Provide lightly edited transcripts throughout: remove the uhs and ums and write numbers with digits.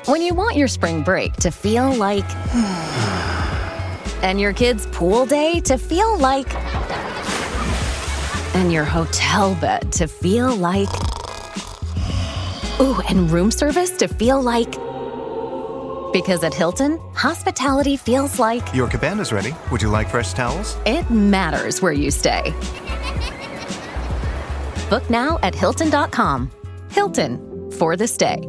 When you want your spring break to feel like... and your kids' pool day to feel like... and your hotel bed to feel like... ooh, and room service to feel like... because at Hilton, hospitality feels like... Your cabana's ready. Would you like fresh towels? It matters where you stay. Book now at Hilton.com. Hilton, for the stay.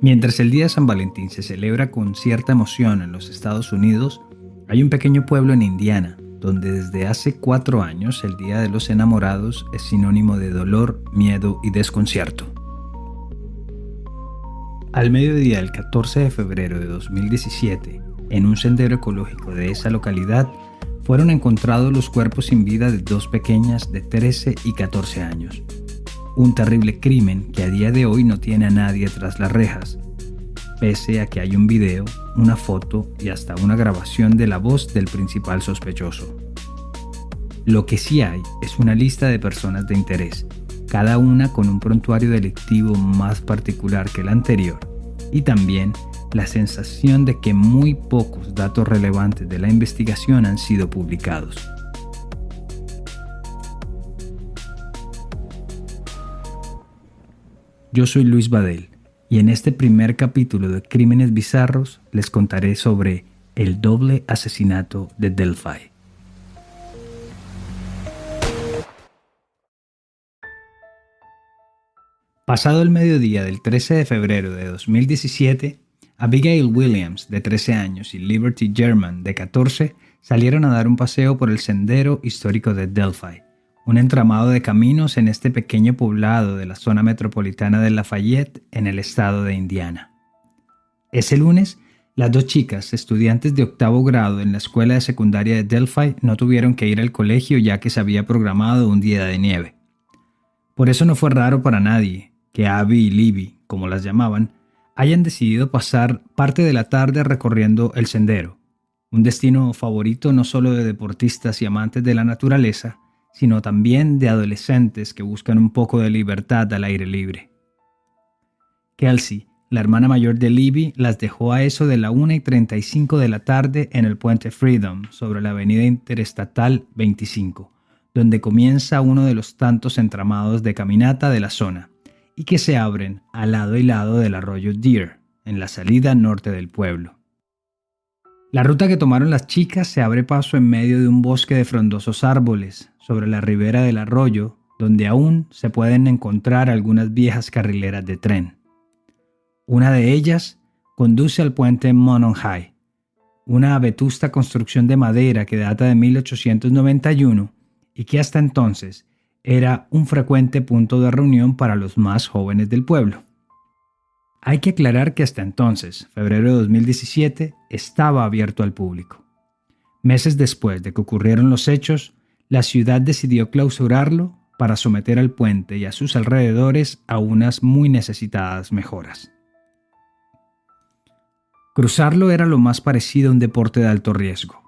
Mientras el Día de San Valentín se celebra con cierta emoción en los Estados Unidos, hay un pequeño pueblo en Indiana, donde desde hace 4 años el Día de los Enamorados es sinónimo de dolor, miedo y desconcierto. Al mediodía del 14 de febrero de 2017, en un sendero ecológico de esa localidad, fueron encontrados los cuerpos sin vida de 2 pequeñas de 13 y 14 años. Un terrible crimen que a día de hoy no tiene a nadie tras las rejas, pese a que hay un video, una foto y hasta una grabación de la voz del principal sospechoso. Lo que sí hay es una lista de personas de interés, cada una con un prontuario delictivo más particular que el anterior, y también la sensación de que muy pocos datos relevantes de la investigación han sido publicados. Yo soy Luis Badel y en este primer capítulo de Crímenes Bizarros les contaré sobre el doble asesinato de Delphi. Pasado el mediodía del 13 de febrero de 2017, Abigail Williams, de 13 años, y Liberty German, de 14, salieron a dar un paseo por el sendero histórico de Delphi, un entramado de caminos en este pequeño poblado de la zona metropolitana de Lafayette, en el estado de Indiana. Ese lunes, las 2 chicas, estudiantes de 8º grado en la escuela de secundaria de Delphi, no tuvieron que ir al colegio ya que se había programado un día de nieve. Por eso no fue raro para nadie que Abby y Libby, como las llamaban, hayan decidido pasar parte de la tarde recorriendo el sendero, un destino favorito no solo de deportistas y amantes de la naturaleza, sino también de adolescentes que buscan un poco de libertad al aire libre. Kelsey, la hermana mayor de Libby, las dejó a eso de la 1:35 de la tarde en el puente Freedom sobre la avenida Interestatal 25, donde comienza uno de los tantos entramados de caminata de la zona, y que se abren al lado y lado del arroyo Deer, en la salida norte del pueblo. La ruta que tomaron las chicas se abre paso en medio de un bosque de frondosos árboles, sobre la ribera del arroyo, donde aún se pueden encontrar algunas viejas carrileras de tren. Una de ellas conduce al puente Monongahela, una vetusta construcción de madera que data de 1891 y que hasta entonces era un frecuente punto de reunión para los más jóvenes del pueblo. Hay que aclarar que hasta entonces, febrero de 2017, estaba abierto al público. Meses después de que ocurrieron los hechos, la ciudad decidió clausurarlo para someter al puente y a sus alrededores a unas muy necesitadas mejoras. Cruzarlo era lo más parecido a un deporte de alto riesgo.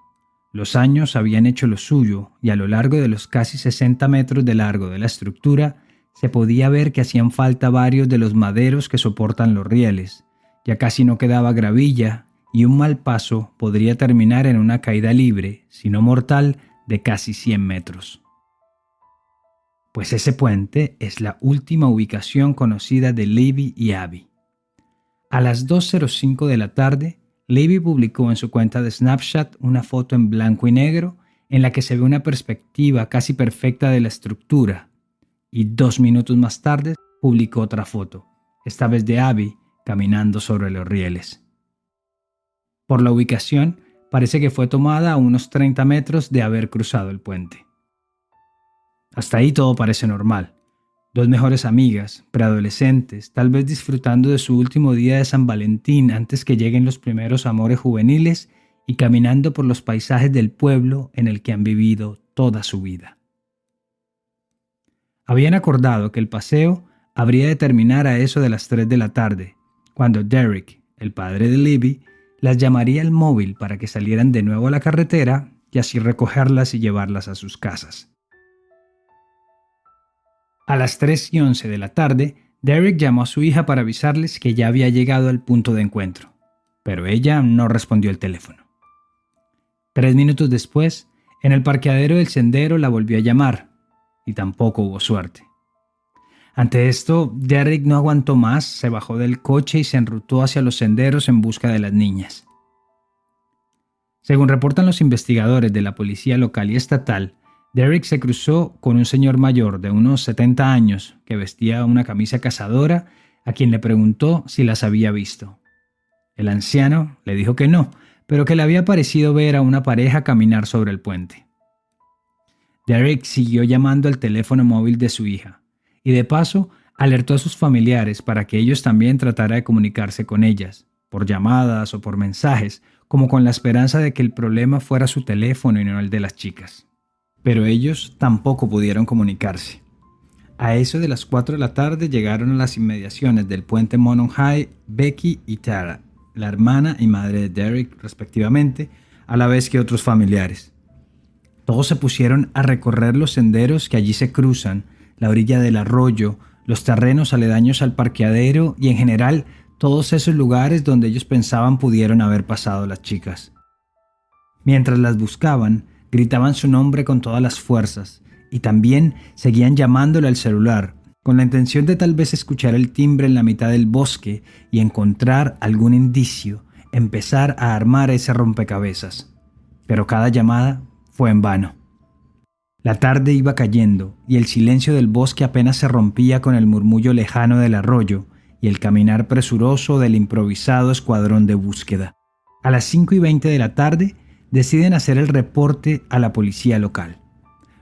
Los años habían hecho lo suyo y a lo largo de los casi 60 metros de largo de la estructura se podía ver que hacían falta varios de los maderos que soportan los rieles, ya casi no quedaba gravilla y un mal paso podría terminar en una caída libre, si no mortal, de casi 100 metros. Pues ese puente es la última ubicación conocida de Libby y Abby. A las 2:05 de la tarde, Libby publicó en su cuenta de Snapchat una foto en blanco y negro en la que se ve una perspectiva casi perfecta de la estructura, y 2 minutos más tarde publicó otra foto, esta vez de Abby caminando sobre los rieles. Por la ubicación, parece que fue tomada a unos 30 metros de haber cruzado el puente. Hasta ahí todo parece normal. 2 mejores amigas, preadolescentes, tal vez disfrutando de su último día de San Valentín antes que lleguen los primeros amores juveniles y caminando por los paisajes del pueblo en el que han vivido toda su vida. Habían acordado que el paseo habría de terminar a eso de las 3 de la tarde, cuando Derek, el padre de Libby, las llamaría al móvil para que salieran de nuevo a la carretera y así recogerlas y llevarlas a sus casas. A las 3:11 de la tarde, Derek llamó a su hija para avisarles que ya había llegado al punto de encuentro, pero ella no respondió el teléfono. 3 minutos después, en el parqueadero del sendero la volvió a llamar, y tampoco hubo suerte. Ante esto, Derek no aguantó más, se bajó del coche y se enrutó hacia los senderos en busca de las niñas. Según reportan los investigadores de la policía local y estatal, Derek se cruzó con un señor mayor de unos 70 años que vestía una camisa cazadora, a quien le preguntó si las había visto. El anciano le dijo que no, pero que le había parecido ver a una pareja caminar sobre el puente. Derek siguió llamando al teléfono móvil de su hija y de paso alertó a sus familiares para que ellos también tratara de comunicarse con ellas, por llamadas o por mensajes, como con la esperanza de que el problema fuera su teléfono y no el de las chicas. Pero ellos tampoco pudieron comunicarse. A eso de las 4 de la tarde llegaron a las inmediaciones del puente Monon High Becky y Tara, la hermana y madre de Derek respectivamente, a la vez que otros familiares. Todos se pusieron a recorrer los senderos que allí se cruzan, la orilla del arroyo, los terrenos aledaños al parqueadero y en general todos esos lugares donde ellos pensaban pudieron haber pasado las chicas. Mientras las buscaban, gritaban su nombre con todas las fuerzas y también seguían llamándole al celular, con la intención de tal vez escuchar el timbre en la mitad del bosque y encontrar algún indicio, empezar a armar ese rompecabezas. Pero cada llamada fue en vano. La tarde iba cayendo y el silencio del bosque apenas se rompía con el murmullo lejano del arroyo y el caminar presuroso del improvisado escuadrón de búsqueda. A las 5:20 de la tarde deciden hacer el reporte a la policía local.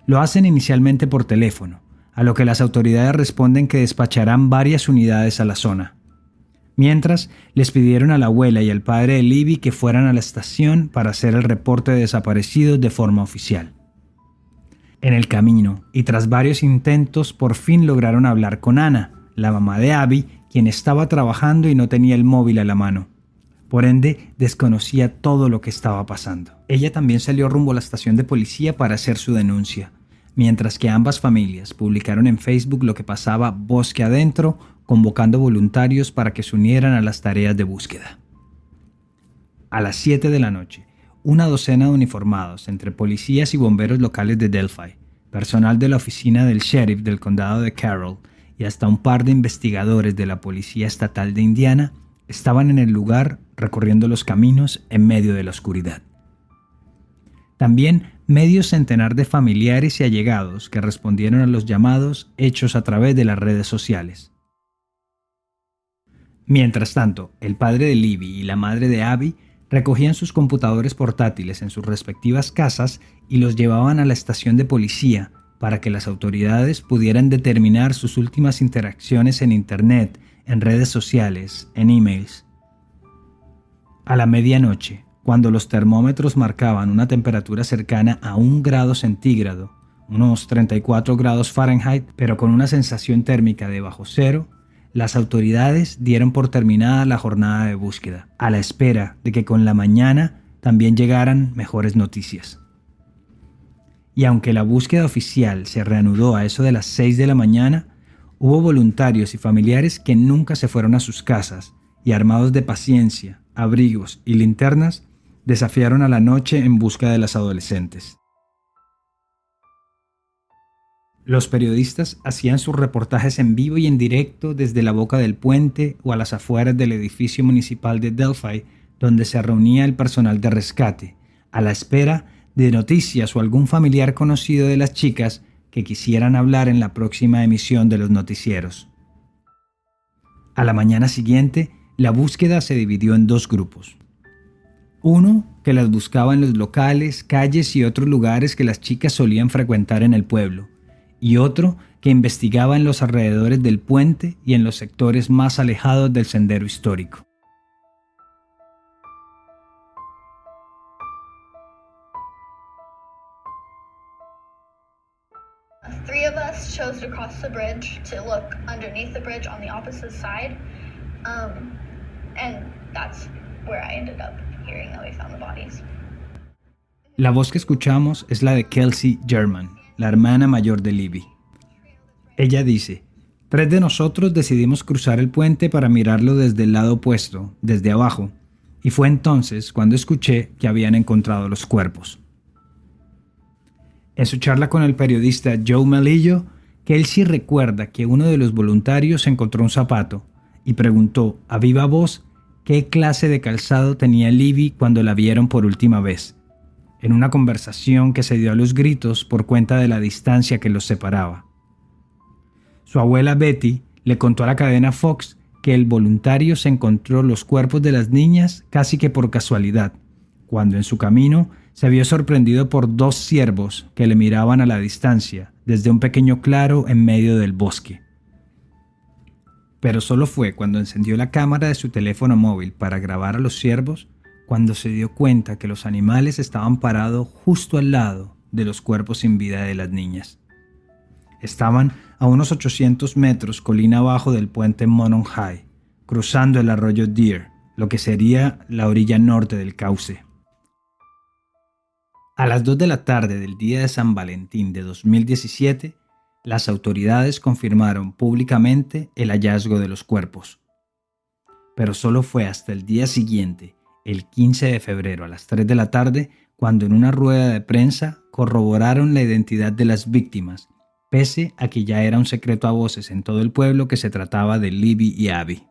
Lo hacen inicialmente por teléfono, a lo que las autoridades responden que despacharán varias unidades a la zona. Mientras, les pidieron a la abuela y al padre de Libby que fueran a la estación para hacer el reporte de desaparecidos de forma oficial. En el camino, y tras varios intentos, por fin lograron hablar con Ana, la mamá de Abby, quien estaba trabajando y no tenía el móvil a la mano. Por ende, desconocía todo lo que estaba pasando. Ella también salió rumbo a la estación de policía para hacer su denuncia, mientras que ambas familias publicaron en Facebook lo que pasaba bosque adentro, convocando voluntarios para que se unieran a las tareas de búsqueda. A las 7 de la noche, una docena de uniformados entre policías y bomberos locales de Delphi, personal de la oficina del sheriff del condado de Carroll y hasta un par de investigadores de la policía estatal de Indiana estaban en el lugar recorriendo los caminos en medio de la oscuridad. También medio centenar de familiares y allegados que respondieron a los llamados hechos a través de las redes sociales. Mientras tanto, el padre de Libby y la madre de Abby recogían sus computadores portátiles en sus respectivas casas y los llevaban a la estación de policía para que las autoridades pudieran determinar sus últimas interacciones en Internet, en redes sociales, en emails. A la medianoche, cuando los termómetros marcaban una temperatura cercana a 1 grado centígrado, unos 34 grados Fahrenheit, pero con una sensación térmica de bajo cero, las autoridades dieron por terminada la jornada de búsqueda, a la espera de que con la mañana también llegaran mejores noticias. Y aunque la búsqueda oficial se reanudó a eso de las 6 de la mañana, hubo voluntarios y familiares que nunca se fueron a sus casas y, armados de paciencia, abrigos y linternas, desafiaron a la noche en busca de las adolescentes. Los periodistas hacían sus reportajes en vivo y en directo desde la boca del puente o a las afueras del edificio municipal de Delphi, donde se reunía el personal de rescate, a la espera de noticias o algún familiar conocido de las chicas que quisieran hablar en la próxima emisión de los noticieros. A la mañana siguiente, la búsqueda se dividió en 2 grupos. Uno que las buscaba en los locales, calles y otros lugares que las chicas solían frecuentar en el pueblo, y otro que investigaba en los alrededores del puente y en los sectores más alejados del sendero histórico. Three of us chose to cross the bridge to look underneath the bridge on the opposite side, and that's where I ended up hearing that we found the bodies. La voz que escuchamos es la de Kelsey German, la hermana mayor de Libby. Ella dice: 3 de nosotros decidimos cruzar el puente para mirarlo desde el lado opuesto, desde abajo, y fue entonces cuando escuché que habían encontrado los cuerpos. En su charla con el periodista Joe Melillo, Kelsey recuerda que uno de los voluntarios encontró un zapato y preguntó a viva voz qué clase de calzado tenía Libby cuando la vieron por última vez, en una conversación que se dio a los gritos por cuenta de la distancia que los separaba. Su abuela Betty le contó a la cadena Fox que el voluntario se encontró los cuerpos de las niñas casi que por casualidad, cuando en su camino se vio sorprendido por 2 ciervos que le miraban a la distancia desde un pequeño claro en medio del bosque. Pero solo fue cuando encendió la cámara de su teléfono móvil para grabar a los ciervos cuando se dio cuenta que los animales estaban parados justo al lado de los cuerpos sin vida de las niñas. Estaban a unos 800 metros colina abajo del puente Monon High, cruzando el arroyo Deer, lo que sería la orilla norte del cauce. A las 2 de la tarde del día de San Valentín de 2017, las autoridades confirmaron públicamente el hallazgo de los cuerpos. Pero solo fue hasta el día siguiente, el 15 de febrero a las 3 de la tarde, cuando en una rueda de prensa corroboraron la identidad de las víctimas, pese a que ya era un secreto a voces en todo el pueblo que se trataba de Libby y Abby.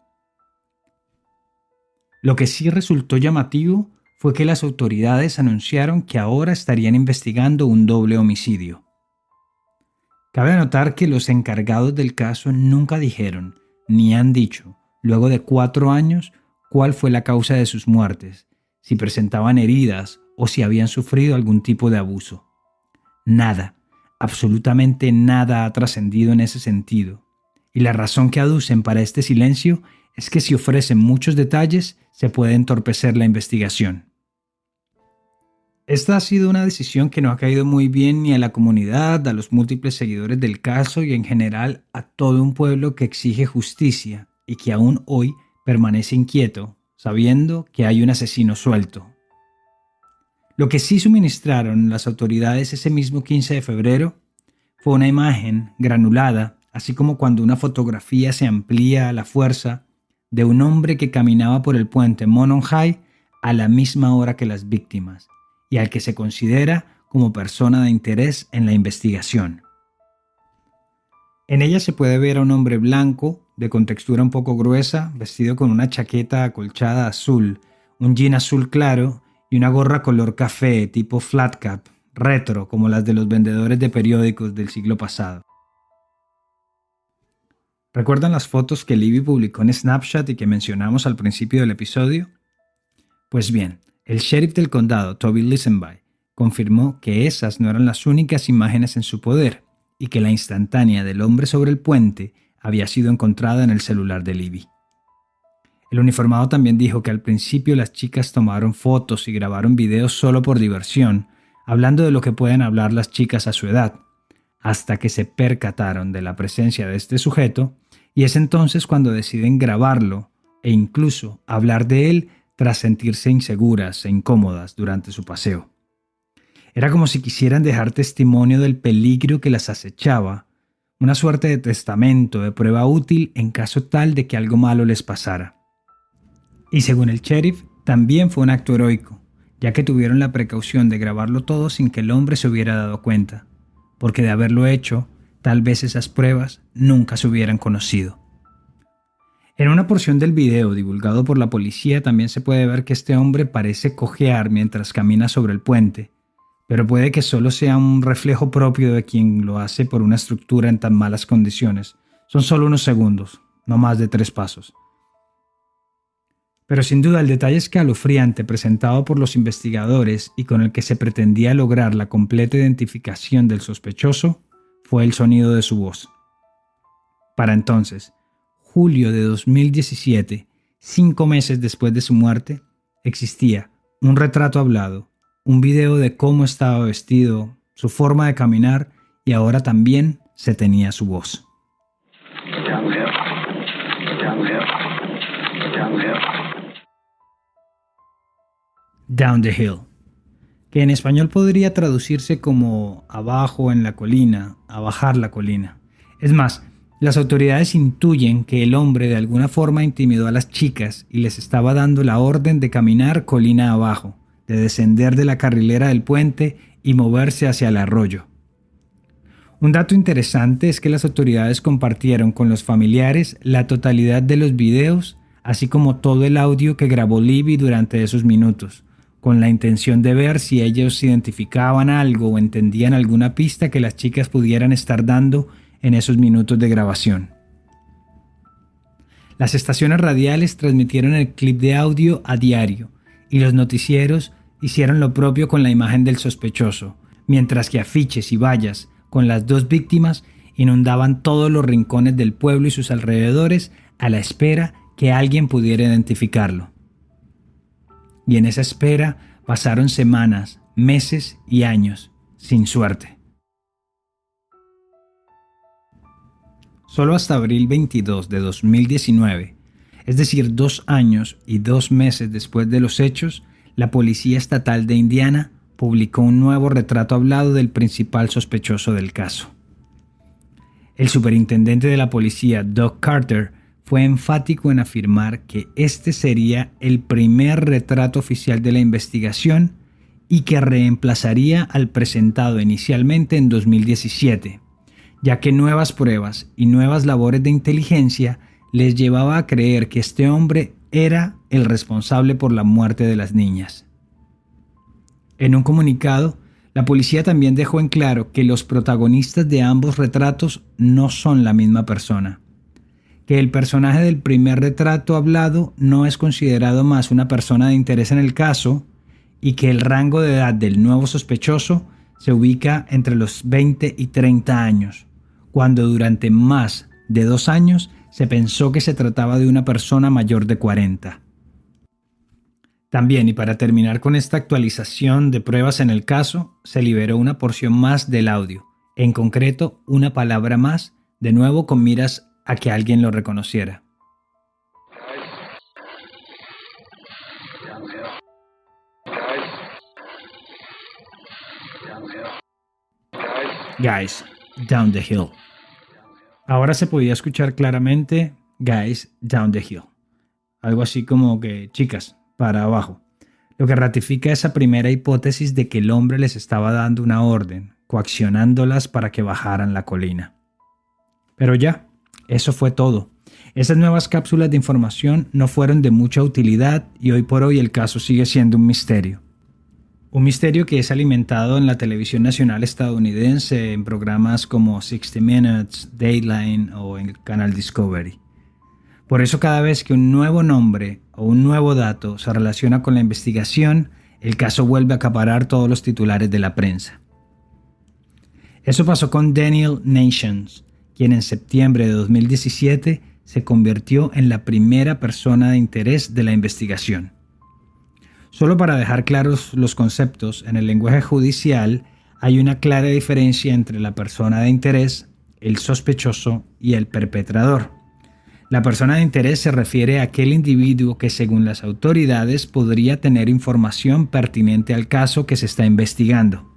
Lo que sí resultó llamativo fue que las autoridades anunciaron que ahora estarían investigando un doble homicidio. Cabe anotar que los encargados del caso nunca dijeron, ni han dicho, luego de 4 años, cuál fue la causa de sus muertes, si presentaban heridas o si habían sufrido algún tipo de abuso. Nada, absolutamente nada ha trascendido en ese sentido, y la razón que aducen para este silencio es que si ofrecen muchos detalles se puede entorpecer la investigación. Esta ha sido una decisión que no ha caído muy bien ni a la comunidad, a los múltiples seguidores del caso y en general a todo un pueblo que exige justicia y que aún hoy permanece inquieto, sabiendo que hay un asesino suelto. Lo que sí suministraron las autoridades ese mismo 15 de febrero fue una imagen granulada, así como cuando una fotografía se amplía a la fuerza, de un hombre que caminaba por el puente Monon High a la misma hora que las víctimas y al que se considera como persona de interés en la investigación. En ella se puede ver a un hombre blanco, de contextura un poco gruesa, vestido con una chaqueta acolchada azul, un jean azul claro y una gorra color café tipo flat cap, retro como las de los vendedores de periódicos del siglo pasado. ¿Recuerdan las fotos que Libby publicó en Snapchat y que mencionamos al principio del episodio? Pues bien, el sheriff del condado, Toby Lisenby, confirmó que esas no eran las únicas imágenes en su poder y que la instantánea del hombre sobre el puente había sido encontrada en el celular de Libby. El uniformado también dijo que al principio las chicas tomaron fotos y grabaron videos solo por diversión, hablando de lo que pueden hablar las chicas a su edad, hasta que se percataron de la presencia de este sujeto, y es entonces cuando deciden grabarlo e incluso hablar de él tras sentirse inseguras e incómodas durante su paseo. Era como si quisieran dejar testimonio del peligro que las acechaba, una suerte de testamento, de prueba útil en caso tal de que algo malo les pasara. Y según el sheriff, también fue un acto heroico, ya que tuvieron la precaución de grabarlo todo sin que el hombre se hubiera dado cuenta, porque de haberlo hecho, tal vez esas pruebas nunca se hubieran conocido. En una porción del video divulgado por la policía también se puede ver que este hombre parece cojear mientras camina sobre el puente, pero puede que solo sea un reflejo propio de quien lo hace por una estructura en tan malas condiciones. Son solo unos segundos, no más de 3 pasos. Pero sin duda el detalle escalofriante presentado por los investigadores y con el que se pretendía lograr la completa identificación del sospechoso fue el sonido de su voz. Para entonces, julio de 2017, 5 meses después de su muerte, existía un retrato hablado, un video de cómo estaba vestido, su forma de caminar y ahora también se tenía su voz. Down the Hill, que en español podría traducirse como abajo en la colina, a bajar la colina. Es más, las autoridades intuyen que el hombre de alguna forma intimidó a las chicas y les estaba dando la orden de caminar colina abajo, de descender de la carrilera del puente y moverse hacia el arroyo. Un dato interesante es que las autoridades compartieron con los familiares la totalidad de los videos, así como todo el audio que grabó Libby durante esos minutos, con la intención de ver si ellos identificaban algo o entendían alguna pista que las chicas pudieran estar dando en esos minutos de grabación. Las estaciones radiales transmitieron el clip de audio a diario y los noticieros hicieron lo propio con la imagen del sospechoso, mientras que afiches y vallas con las dos víctimas inundaban todos los rincones del pueblo y sus alrededores a la espera que alguien pudiera identificarlo. Y en esa espera pasaron semanas, meses y años, sin suerte. Solo hasta abril 22 de 2019, es decir, 2 años y 2 meses después de los hechos, la Policía Estatal de Indiana publicó un nuevo retrato hablado del principal sospechoso del caso. El superintendente de la policía, Doug Carter, fue enfático en afirmar que este sería el primer retrato oficial de la investigación y que reemplazaría al presentado inicialmente en 2017, ya que nuevas pruebas y nuevas labores de inteligencia les llevaba a creer que este hombre era el responsable por la muerte de las niñas. En un comunicado, la policía también dejó en claro que los protagonistas de ambos retratos no son la misma persona, que el personaje del primer retrato hablado no es considerado más una persona de interés en el caso y que el rango de edad del nuevo sospechoso se ubica entre los 20 y 30 años, cuando durante más de 2 años se pensó que se trataba de una persona mayor de 40. También, y para terminar con esta actualización de pruebas en el caso, se liberó una porción más del audio, en concreto una palabra más, de nuevo con miras a que alguien lo reconociera. Guys, down the hill. Ahora se podía escuchar claramente Guys, down the hill. Algo así como que, chicas, para abajo. Lo que ratifica esa primera hipótesis de que el hombre les estaba dando una orden, coaccionándolas para que bajaran la colina. Pero ya, eso fue todo. Esas nuevas cápsulas de información no fueron de mucha utilidad y hoy por hoy el caso sigue siendo un misterio. Un misterio que es alimentado en la televisión nacional estadounidense en programas como 60 Minutes, Dateline o en el canal Discovery. Por eso cada vez que un nuevo nombre o un nuevo dato se relaciona con la investigación, el caso vuelve a acaparar todos los titulares de la prensa. Eso pasó con Daniel Nations, quien en septiembre de 2017 se convirtió en la primera persona de interés de la investigación. Solo para dejar claros los conceptos, en el lenguaje judicial hay una clara diferencia entre la persona de interés, el sospechoso y el perpetrador. La persona de interés se refiere a aquel individuo que, según las autoridades, podría tener información pertinente al caso que se está investigando.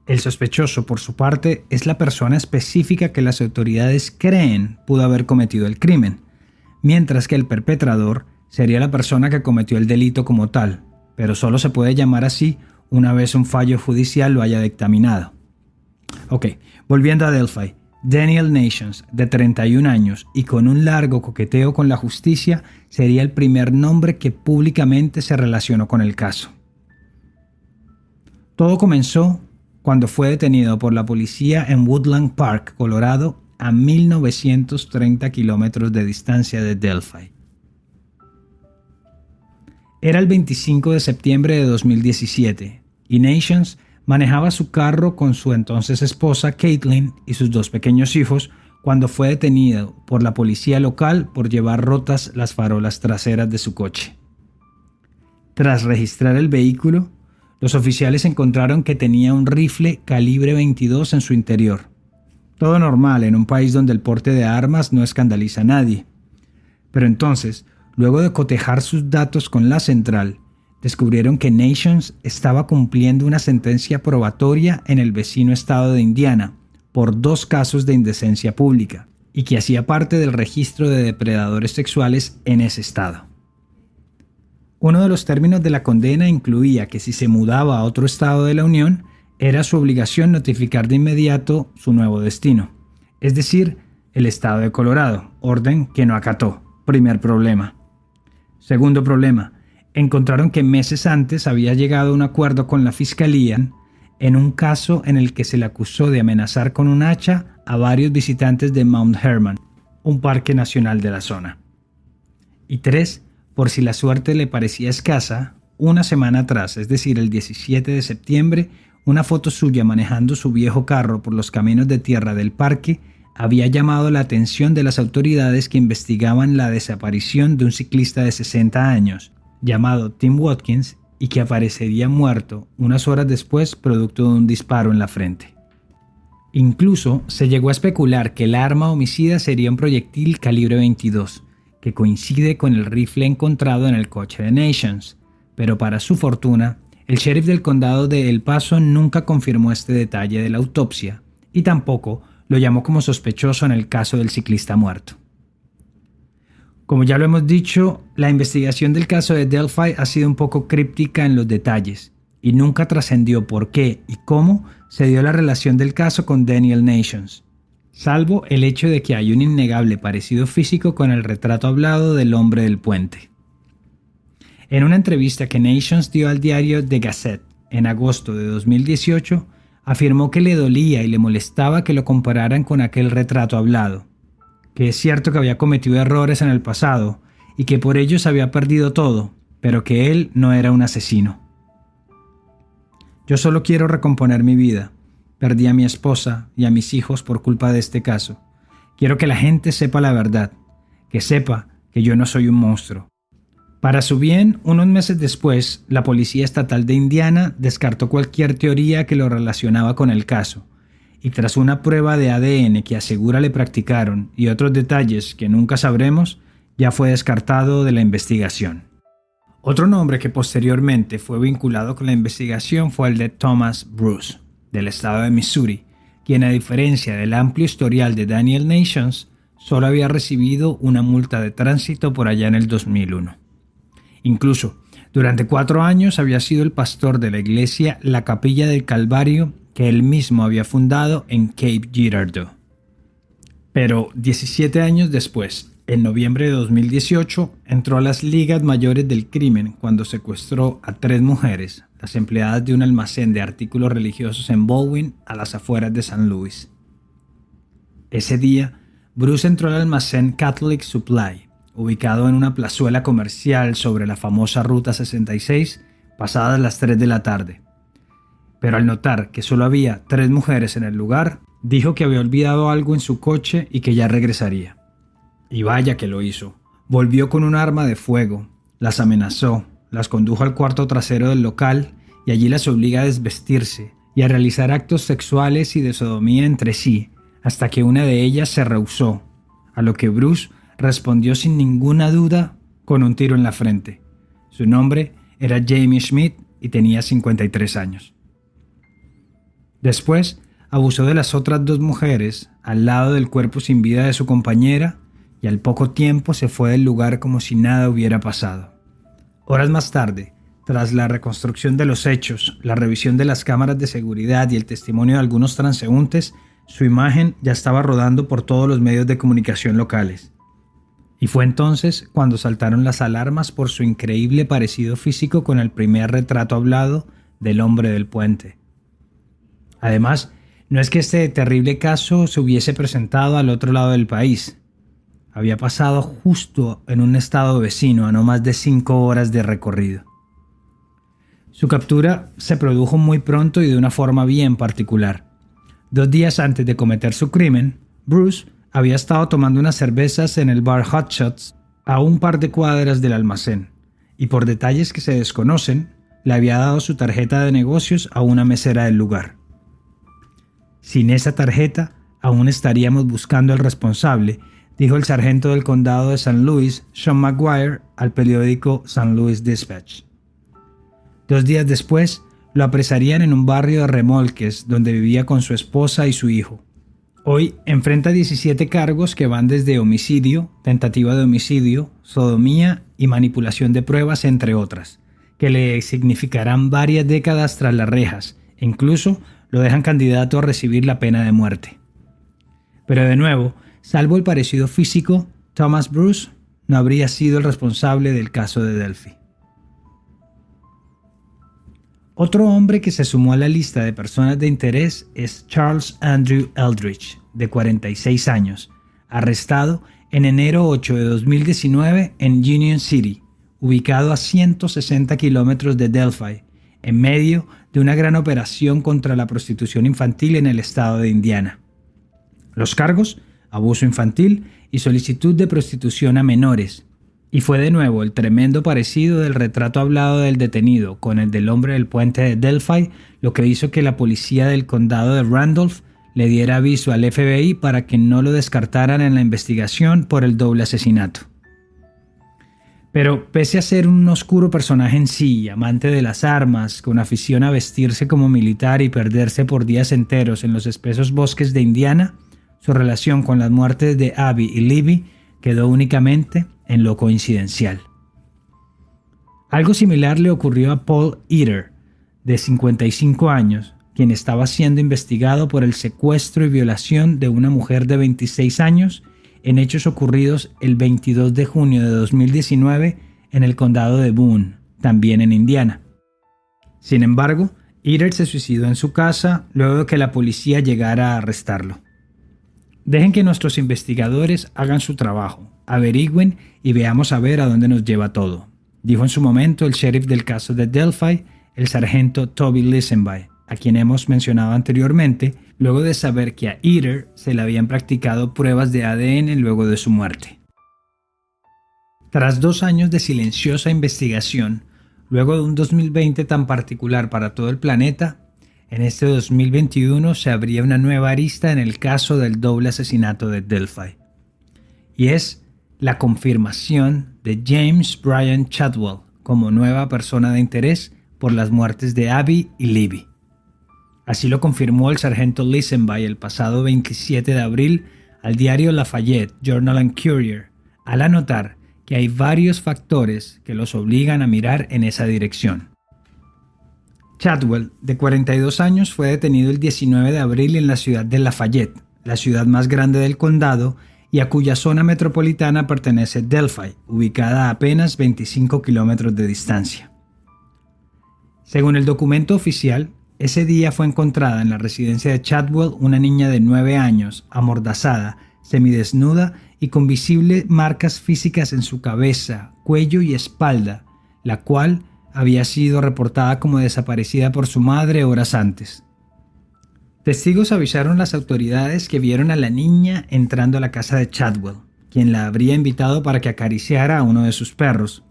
El sospechoso, por su parte, es la persona específica que las autoridades creen pudo haber cometido el crimen, mientras que el perpetrador sería la persona que cometió el delito como tal, pero solo se puede llamar así una vez un fallo judicial lo haya dictaminado. Ok, volviendo a Delphi. Daniel Nations, de 31 años y con un largo coqueteo con la justicia, sería el primer nombre que públicamente se relacionó con el caso. Todo comenzó cuando fue detenido por la policía en Woodland Park, Colorado, a 1930 kilómetros de distancia de Delphi. Era el 25 de septiembre de 2017 y Nations manejaba su carro con su entonces esposa Caitlin y sus 2 pequeños hijos cuando fue detenido por la policía local por llevar rotas las farolas traseras de su coche. Tras registrar el vehículo, los oficiales encontraron que tenía un rifle calibre 22 en su interior. Todo normal en un país donde el porte de armas no escandaliza a nadie. Pero entonces, luego de cotejar sus datos con la central, descubrieron que Nations estaba cumpliendo una sentencia probatoria en el vecino estado de Indiana por 2 casos de indecencia pública y que hacía parte del registro de depredadores sexuales en ese estado. Uno de los términos de la condena incluía que si se mudaba a otro estado de la Unión, era su obligación notificar de inmediato su nuevo destino, es decir, el estado de Colorado, orden que no acató. Primer problema. Segundo problema, encontraron que meses antes había llegado a un acuerdo con la fiscalía en un caso en el que se le acusó de amenazar con un hacha a varios visitantes de Mount Herman, un parque nacional de la zona. Y 3, por si la suerte le parecía escasa, una semana atrás, es decir, el 17 de septiembre, una foto suya manejando su viejo carro por los caminos de tierra del parque había llamado la atención de las autoridades que investigaban la desaparición de un ciclista de 60 años, llamado Tim Watkins, y que aparecería muerto unas horas después producto de un disparo en la frente. Incluso se llegó a especular que el arma homicida sería un proyectil calibre 22, que coincide con el rifle encontrado en el coche de Nations, pero para su fortuna, el sheriff del condado de El Paso nunca confirmó este detalle de la autopsia y tampoco lo llamó como sospechoso en el caso del ciclista muerto. Como ya lo hemos dicho, la investigación del caso de Delphi ha sido un poco críptica en los detalles y nunca trascendió por qué y cómo se dio la relación del caso con Daniel Nations, salvo el hecho de que hay un innegable parecido físico con el retrato hablado del hombre del puente. En una entrevista que Nations dio al diario The Gazette en agosto de 2018, afirmó que le dolía y le molestaba que lo compararan con aquel retrato hablado, que es cierto que había cometido errores en el pasado y que por ellos había perdido todo, pero que él no era un asesino. Yo solo quiero recomponer mi vida. Perdí a mi esposa y a mis hijos por culpa de este caso. Quiero que la gente sepa la verdad, que sepa que yo no soy un monstruo. Para su bien, unos meses después, la Policía Estatal de Indiana descartó cualquier teoría que lo relacionaba con el caso, y tras una prueba de ADN que asegura le practicaron y otros detalles que nunca sabremos, ya fue descartado de la investigación. Otro nombre que posteriormente fue vinculado con la investigación fue el de Thomas Bruce, del estado de Missouri, quien a diferencia del amplio historial de Daniel Nations, solo había recibido una multa de tránsito por allá en el 2001. Incluso, durante 4 años había sido el pastor de la iglesia La Capilla del Calvario que él mismo había fundado en Cape Girardeau. Pero 17 años después, en noviembre de 2018, entró a las ligas mayores del crimen cuando secuestró a 3 mujeres, las empleadas de un almacén de artículos religiosos en Baldwin, a las afueras de San Luis. Ese día, Bruce entró al almacén Catholic Supply, ubicado en una plazuela comercial sobre la famosa Ruta 66, pasadas las 3 de la tarde. Pero al notar que solo había 3 mujeres en el lugar, dijo que había olvidado algo en su coche y que ya regresaría. Y vaya que lo hizo. Volvió con un arma de fuego, las amenazó, las condujo al cuarto trasero del local y allí las obliga a desvestirse y a realizar actos sexuales y de sodomía entre sí, hasta que una de ellas se rehusó, a lo que Bruce respondió sin ninguna duda con un tiro en la frente. Su nombre era Jamie Schmidt y tenía 53 años. Después, abusó de las otras 2 mujeres al lado del cuerpo sin vida de su compañera y al poco tiempo se fue del lugar como si nada hubiera pasado. Horas más tarde, tras la reconstrucción de los hechos, la revisión de las cámaras de seguridad y el testimonio de algunos transeúntes, su imagen ya estaba rodando por todos los medios de comunicación locales. Y fue entonces cuando saltaron las alarmas por su increíble parecido físico con el primer retrato hablado del hombre del puente. Además, no es que este terrible caso se hubiese presentado al otro lado del país. Había pasado justo en un estado vecino a no más de 5 horas de recorrido. Su captura se produjo muy pronto y de una forma bien particular. 2 días antes de cometer su crimen, Bruce había estado tomando unas cervezas en el bar Hot Shots a un par de cuadras del almacén y por detalles que se desconocen, le había dado su tarjeta de negocios a una mesera del lugar. Sin esa tarjeta, aún estaríamos buscando al responsable, dijo el sargento del condado de San Luis, Sean McGuire, al periódico San Luis Dispatch. 2 días después, lo apresarían en un barrio de remolques donde vivía con su esposa y su hijo, Hoy enfrenta 17 cargos que van desde homicidio, tentativa de homicidio, sodomía y manipulación de pruebas, entre otras, que le significarán varias décadas tras las rejas e incluso lo dejan candidato a recibir la pena de muerte. Pero de nuevo, salvo el parecido físico, Thomas Bruce no habría sido el responsable del caso de Delphi. Otro hombre que se sumó a la lista de personas de interés es Charles Andrew Eldridge, de 46 años, arrestado en enero 8 de 2019 en Union City, ubicado a 160 kilómetros de Delphi, en medio de una gran operación contra la prostitución infantil en el estado de Indiana. Los cargos: abuso infantil y solicitud de prostitución a menores. Y fue de nuevo el tremendo parecido del retrato hablado del detenido con el del hombre del puente de Delphi lo que hizo que la policía del condado de Randolph le diera aviso al FBI para que no lo descartaran en la investigación por el doble asesinato. Pero pese a ser un oscuro personaje en sí, amante de las armas, con afición a vestirse como militar y perderse por días enteros en los espesos bosques de Indiana, su relación con las muertes de Abby y Libby quedó únicamente en lo coincidencial. Algo similar le ocurrió a Paul Eder, de 55 años, quien estaba siendo investigado por el secuestro y violación de una mujer de 26 años en hechos ocurridos el 22 de junio de 2019 en el condado de Boone, también en Indiana. Sin embargo, Eder se suicidó en su casa luego de que la policía llegara a arrestarlo. Dejen que nuestros investigadores hagan su trabajo, averigüen y veamos a ver a dónde nos lleva todo, dijo en su momento el sheriff del caso de Delphi, el sargento Toby Lisenby, a quien hemos mencionado anteriormente, luego de saber que a Eder se le habían practicado pruebas de ADN luego de su muerte. Tras 2 años de silenciosa investigación, luego de un 2020 tan particular para todo el planeta, en este 2021 se abría una nueva arista en el caso del doble asesinato de Delphi. Y es la confirmación de James Bryan Chadwell como nueva persona de interés por las muertes de Abby y Libby. Así lo confirmó el sargento Lisenby el pasado 27 de abril al diario Lafayette Journal and Courier, al anotar que hay varios factores que los obligan a mirar en esa dirección. Chadwell, de 42 años, fue detenido el 19 de abril en la ciudad de Lafayette, la ciudad más grande del condado y a cuya zona metropolitana pertenece Delphi, ubicada a apenas 25 kilómetros de distancia. Según el documento oficial, ese día fue encontrada en la residencia de Chadwell una niña de 9 años, amordazada, semidesnuda y con visibles marcas físicas en su cabeza, cuello y espalda, la cual había sido reportada como desaparecida por su madre horas antes. Testigos avisaron a las autoridades que vieron a la niña entrando a la casa de Chadwell, quien la habría invitado para que acariciara a uno de sus perros.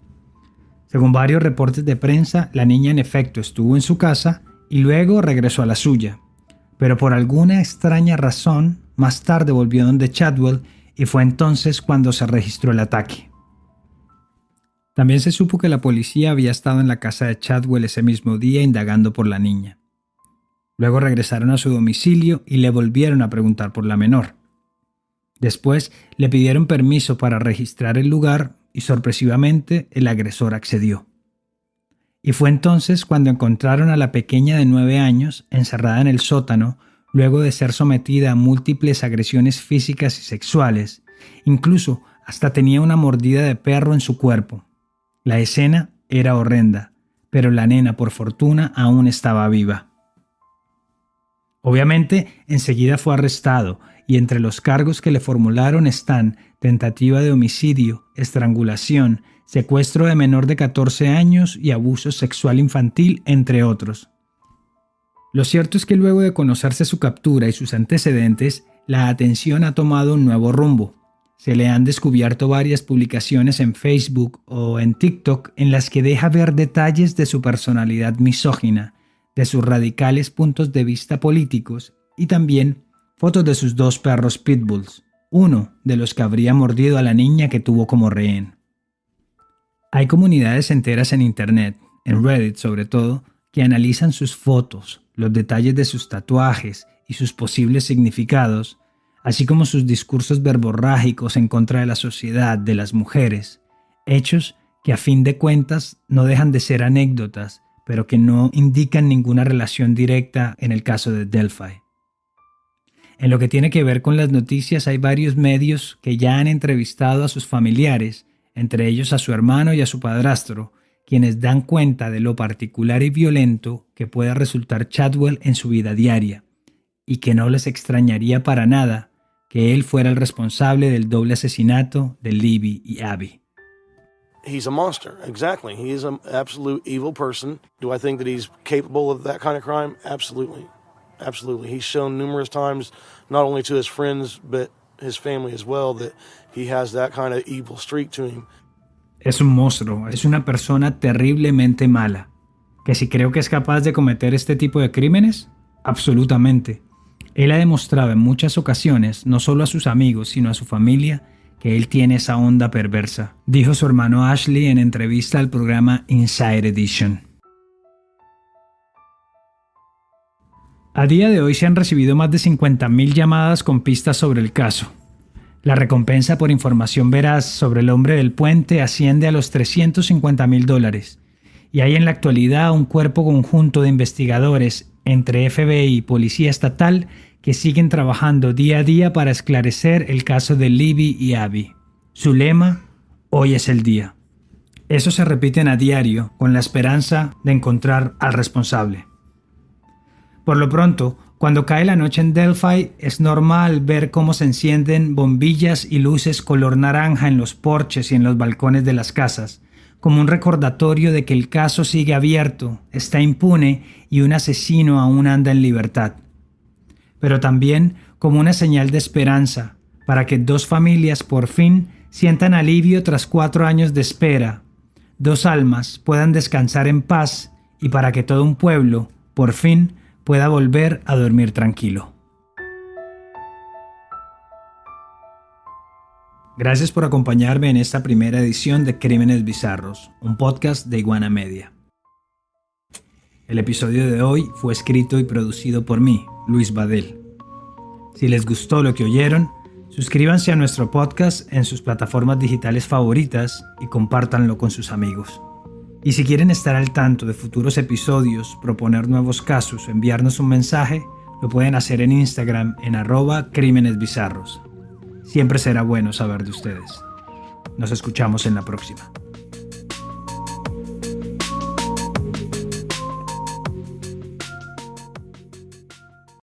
Según varios reportes de prensa, la niña en efecto estuvo en su casa y luego regresó a la suya, pero por alguna extraña razón, más tarde volvió donde Chadwell y fue entonces cuando se registró el ataque. También se supo que la policía había estado en la casa de Chadwell ese mismo día indagando por la niña. Luego regresaron a su domicilio y le volvieron a preguntar por la menor. Después le pidieron permiso para registrar el lugar y sorpresivamente el agresor accedió. Y fue entonces cuando encontraron a la pequeña de 9 años encerrada en el sótano luego de ser sometida a múltiples agresiones físicas y sexuales. Incluso hasta tenía una mordida de perro en su cuerpo. La escena era horrenda, pero la nena, por fortuna, aún estaba viva. Obviamente, enseguida fue arrestado y entre los cargos que le formularon están tentativa de homicidio, estrangulación, secuestro de menor de 14 años y abuso sexual infantil, entre otros. Lo cierto es que luego de conocerse su captura y sus antecedentes, la atención ha tomado un nuevo rumbo. Se le han descubierto varias publicaciones en Facebook o en TikTok en las que deja ver detalles de su personalidad misógina, de sus radicales puntos de vista políticos y también fotos de sus 2 perros pitbulls, uno de los que habría mordido a la niña que tuvo como rehén. Hay comunidades enteras en Internet, en Reddit sobre todo, que analizan sus fotos, los detalles de sus tatuajes y sus posibles significados, así como sus discursos verborrágicos en contra de la sociedad, de las mujeres, hechos que a fin de cuentas no dejan de ser anécdotas, pero que no indican ninguna relación directa en el caso de Delphi. En lo que tiene que ver con las noticias, hay varios medios que ya han entrevistado a sus familiares, entre ellos a su hermano y a su padrastro, quienes dan cuenta de lo particular y violento que pueda resultar Chadwell en su vida diaria, y que no les extrañaría para nada que él fuera el responsable del doble asesinato de Libby y Abby. He's a monster, exactly. He is an absolute evil person. Do I think that he's capable of that kind of crime? Absolutely. Absolutely. He's shown numerous times, not only to his friends, but his family as well, that he has that kind of evil streak to him. Es un monstruo, es una persona terriblemente mala. ¿Que si creo que es capaz de cometer este tipo de crímenes? Absolutamente. Él ha demostrado en muchas ocasiones, no solo a sus amigos, sino a su familia, que él tiene esa onda perversa, dijo su hermano Ashley en entrevista al programa Inside Edition. A día de hoy se han recibido más de 50.000 llamadas con pistas sobre el caso. La recompensa por información veraz sobre el hombre del puente asciende a los $350.000 y hay en la actualidad un cuerpo conjunto de investigadores entre FBI y Policía Estatal que siguen trabajando día a día para esclarecer el caso de Libby y Abby. Su lema, hoy es el día. Eso se repiten a diario con la esperanza de encontrar al responsable. Por lo pronto, cuando cae la noche en Delphi, es normal ver cómo se encienden bombillas y luces color naranja en los porches y en los balcones de las casas, como un recordatorio de que el caso sigue abierto, está impune y un asesino aún anda en libertad. Pero también como una señal de esperanza para que dos familias por fin sientan alivio tras 4 años de espera, dos almas puedan descansar en paz y para que todo un pueblo, por fin, pueda volver a dormir tranquilo. Gracias por acompañarme en esta primera edición de Crímenes Bizarros, un podcast de Iguana Media. El episodio de hoy fue escrito y producido por mí, Luis Badel. Si les gustó lo que oyeron, suscríbanse a nuestro podcast en sus plataformas digitales favoritas y compártanlo con sus amigos. Y si quieren estar al tanto de futuros episodios, proponer nuevos casos o enviarnos un mensaje, lo pueden hacer en Instagram en @crímenesbizarros. Siempre será bueno saber de ustedes. Nos escuchamos en la próxima.